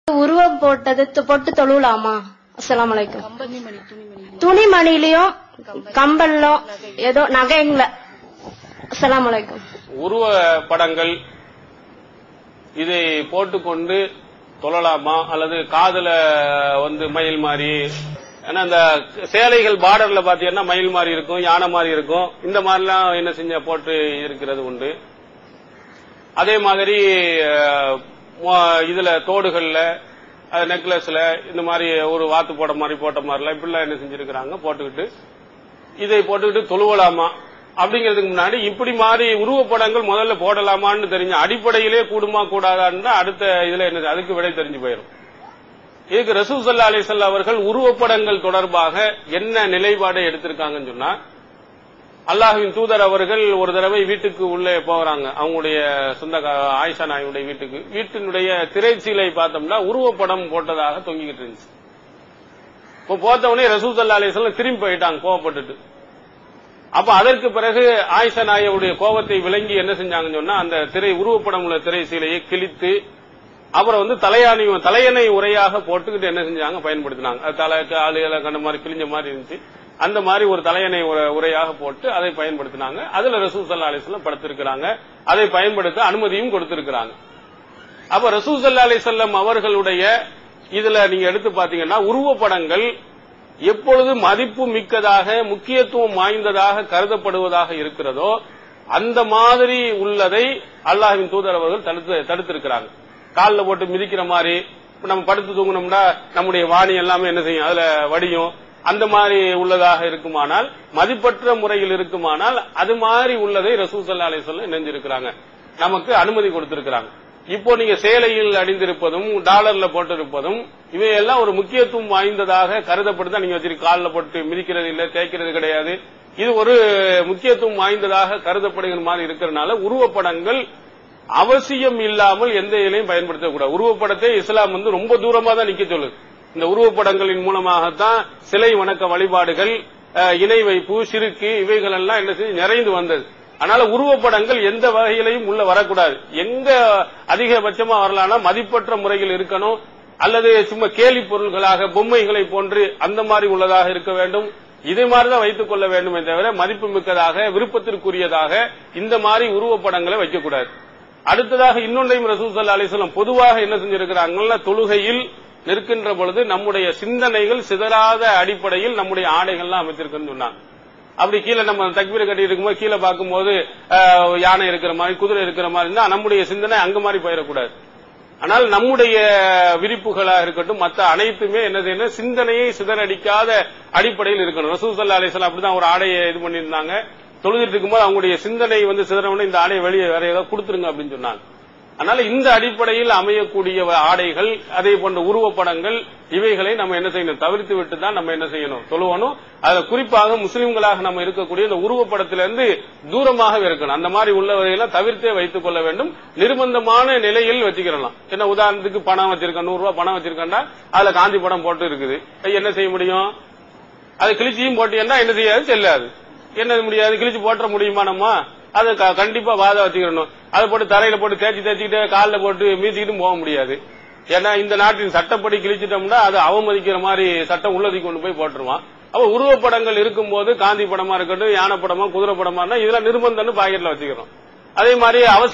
உருவம் போட்டு தொழுவலாமா? அஸ்ஸலாமு அலைக்கும். துணிமணிலையும் கம்பல்லும் ஏதோ நகைங்கள. அஸ்ஸலாமு அலைக்கும். உருவ படங்கள் இதை போட்டுக்கொண்டு தொழலாமா அல்லது காதுல மயில் மாதிரி? ஏன்னா இந்த சேலைகள் பார்டர்ல பாத்தீங்கன்னா மயில் மாதிரி இருக்கும், யானை மாதிரி இருக்கும். இந்த மாதிரிலாம் என்ன செஞ்ச போட்டு இருக்கிறது உண்டு. அதே மாதிரி இதுல தோடுகள்ல நெக்லஸ்ல இந்த மாதிரி ஒரு வாத்து போட்ட மாதிரிலாம் இப்படிலாம் என்ன செஞ்சிருக்கிறாங்க போட்டுக்கிட்டு இதை போட்டுக்கிட்டு தொழுவலாமா அப்படிங்கிறதுக்கு முன்னாடி இப்படி மாதிரி உருவப்படங்கள் முதல்ல போடலாமான்னு தெரிஞ்ச அடிப்படையிலே கூடுமா கூடாதான்னு அடுத்த இதுல என்ன அதுக்கு விடை தெரிஞ்சு போயிடும். இதுக்கு ரசூல் ஸல்லல்லாஹு அலைஹி வஸல்லம் அவர்கள் உருவப்படங்கள் தொடர்பாக என்ன நிலைப்பாடை எடுத்திருக்காங்கன்னு சொன்னா, அல்லாஹ்வின் தூதர் அவர்கள் ஒரு தடவை வீட்டுக்கு உள்ளே போறாங்க. அவங்களுடைய சொந்த ஆயிஷா நாயுடைய வீட்டினுடைய திரைச்சீலை பார்த்தோம்னா உருவப்படம் போட்டதாக தொங்கிக்கிட்டு இருந்துச்சு. இப்போ போத்தவனே ரசூல் ஸல்லல்லாஹு அலைஹி வஸல்லம் திரும்பி போயிட்டாங்க கோவப்பட்டுட்டு. அப்ப அதற்கு பிறகு ஆயிஷா நாயுடைய கோபத்தை விளங்கி என்ன செஞ்சாங்கன்னு சொன்னா, அந்த உருவப்படம் உள்ள திரை சீலையை கிழித்து அப்புறம் தலையணை உரையாக போட்டுக்கிட்டு என்ன செஞ்சாங்க பயன்படுத்தினாங்க. அது தலைக்கு ஆளுகளை கண்ட மாதிரி கிழிஞ்ச மாதிரி இருந்துச்சு. அந்த மாதிரி ஒரு தலையணை உரையாக போட்டு அதை பயன்படுத்தினாங்க. அதுல ரசூல் ஸல்லல்லாஹு அலைஹி வஸல்லம் படுத்திருக்கிறாங்க. அதை பயன்படுத்த அனுமதியும் கொடுத்திருக்கிறாங்க. அப்ப ரசூல் ஸல்லல்லாஹு அலைஹி வஸல்லம் அவர்களுடைய இதுல நீங்க எடுத்து பாத்தீங்கன்னா உருவப்படங்கள் எப்பொழுது மதிப்பு மிக்கதாக முக்கியத்துவம் வாய்ந்ததாக கருதப்படுவதாக இருக்கிறதோ அந்த மாதிரி உள்ளதை அல்லாஹ்வின் தூதர் அவர்கள் தடுத்திருக்கிறாங்க. காலில் போட்டு மிதிக்கிற மாதிரி நம்ம படுத்து தூங்கணும்னா நம்முடைய வாணி எல்லாமே என்ன செய்யும், அதுல வடியும். அந்த மாதிரி உள்ளதாக இருக்குமானால், மதிப்பற்ற முறையில் இருக்குமானால் அது மாதிரி உள்ளதை ரசூல் ஸல்லல்லாஹு அலைஹி வஸல்லம் நினைஞ்சிருக்கிறாங்க, நமக்கு அனுமதி கொடுத்திருக்கிறாங்க. இப்போ நீங்க சேலையில் அணிந்திருப்பதும் டாலர்ல போட்டிருப்பதும் இவையெல்லாம் ஒரு முக்கியத்துவம் வாய்ந்ததாக கருதப்படுதா நீங்க வச்சிருக்க காலில் போட்டு மிதிக்கிறது இல்ல, தேய்க்கிறது கிடையாது. இது ஒரு முக்கியத்துவம் வாய்ந்ததாக கருதப்படுகிற மாதிரி இருக்கிறதுனால உருவப்படங்கள் அவசியம் இல்லாமல் எந்த இலையும் பயன்படுத்தக்கூடாது. உருவப்படத்தை இஸ்லாம் ரொம்ப தூரமா தான் நிக்க சொல்லுது. இந்த உருவப்படங்களின் மூலமாகத்தான் சிலை வணக்க வழிபாடுகள், இணை வைப்பு, சிறுக்கு இவைகள் எல்லாம் என்ன செய்ய நிறைந்து வந்தது. அதனால உருவப்படங்கள் எந்த வகையிலையும் உள்ள வரக்கூடாது. எங்க அதிகபட்சமா வரலாம்னா மதிப்பற்ற முறையில் இருக்கணும், அல்லது சும்மா கேலி பொருள்களாக பொம்மைகளை போன்று அந்த மாதிரி உள்ளதாக இருக்க வேண்டும். இதே மாதிரிதான் வைத்துக் கொள்ள வேண்டுமே தவிர மதிப்பு மிக்கதாக விருப்பத்திற்குரியதாக இந்த மாதிரி உருவப்படங்களை வைக்கக்கூடாது. அடுத்ததாக இன்னொன்றையும் ரசூல் ஸல்லல்லாஹு அலைஹி வஸல்லம் பொதுவாக என்ன செஞ்சிருக்கிறாங்க, தொழுகையில் நிற்கின்ற பொழுது நம்முடைய சிந்தனைகள் சிதறாத அடிப்படையில் நம்முடைய ஆடைகள்லாம் அமைச்சிருக்குன்னு சொன்னாங்க. அப்படி கீழே நம்ம தக்பீர் கட்டி இருக்கும்போது கீழே பார்க்கும்போது யானை இருக்கிற மாதிரி குதிரை இருக்கிற மாதிரி இருந்தா நம்முடைய சிந்தனை அங்க மாதிரி போயிடக்கூடாது. ஆனால் நம்முடைய விரிப்புகளா இருக்கட்டும் மற்ற அனைத்துமே என்ன செய்யணும், சிந்தனையை சிதறடிக்காத அடிப்படையில் இருக்கணும். ரசூல் ஸல்லல்லாஹு அலைஹி வஸல்லம் அப்படிதான் ஒரு ஆடையை இது பண்ணியிருந்தாங்க. தொழுதிட்டு இருக்கும்போது அவங்களுடைய சிந்தனை சிதறவன இந்த ஆடையை வெளியே வேற ஏதாவது கொடுத்துருங்க அப்படின்னு சொன்னாங்க. அதனால இந்த அடிப்படையில் அமையக்கூடிய ஆடைகள், அதே போன்ற உருவப்படங்கள் இவைகளை நம்ம என்ன செய்யணும், தவிர்த்து விட்டு தான் நம்ம என்ன செய்யணும், தொழுவணும். அதுல குறிப்பாக முஸ்லிம்களாக நம்ம இருக்கக்கூடிய இந்த உருவப்படத்திலிருந்து தூரமாக இருக்கணும். அந்த மாதிரி உள்ளவரையெல்லாம் தவிர்த்தே வைத்துக் கொள்ள வேண்டும். நிர்பந்தமான நிலையில் வச்சுக்கிறலாம். என்ன உதாரணத்துக்கு பணம் வச்சிருக்கேன், 100 ரூபாய் பணம் வச்சிருக்கேன்டா அதுல காந்தி படம் போட்டு இருக்குது, என்ன செய்ய முடியும்? அது கிழிச்சியும் போட்டீங்கன்னா என்ன செய்யாது, செல்லாது. என்ன முடியாது, கிழிச்சு போட்ட முடியுமா? நம்ம அதை கண்டிப்பா வாத வச்சுக்கணும். அதை போட்டு தரையில போட்டு தேய்ச்சிக்கிட்டு காலில் போட்டு மீதிக்கிட்டு போக முடியாது. ஏன்னா இந்த நாட்டின் சட்டப்படி கிழிச்சிட்டோம்னா அது அவமதிக்கிற மாதிரி சட்டம் உள்ளதை கொண்டு போய் போட்டுருவான். அப்ப உருவப்படங்கள் இருக்கும்போது காந்தி படமா இருக்கட்டும், யானை படமா குதிரை படமா இதெல்லாம் நிர்பந்தம்னு பாக்கெட்ல வச்சுக்கிறோம். அதே மாதிரி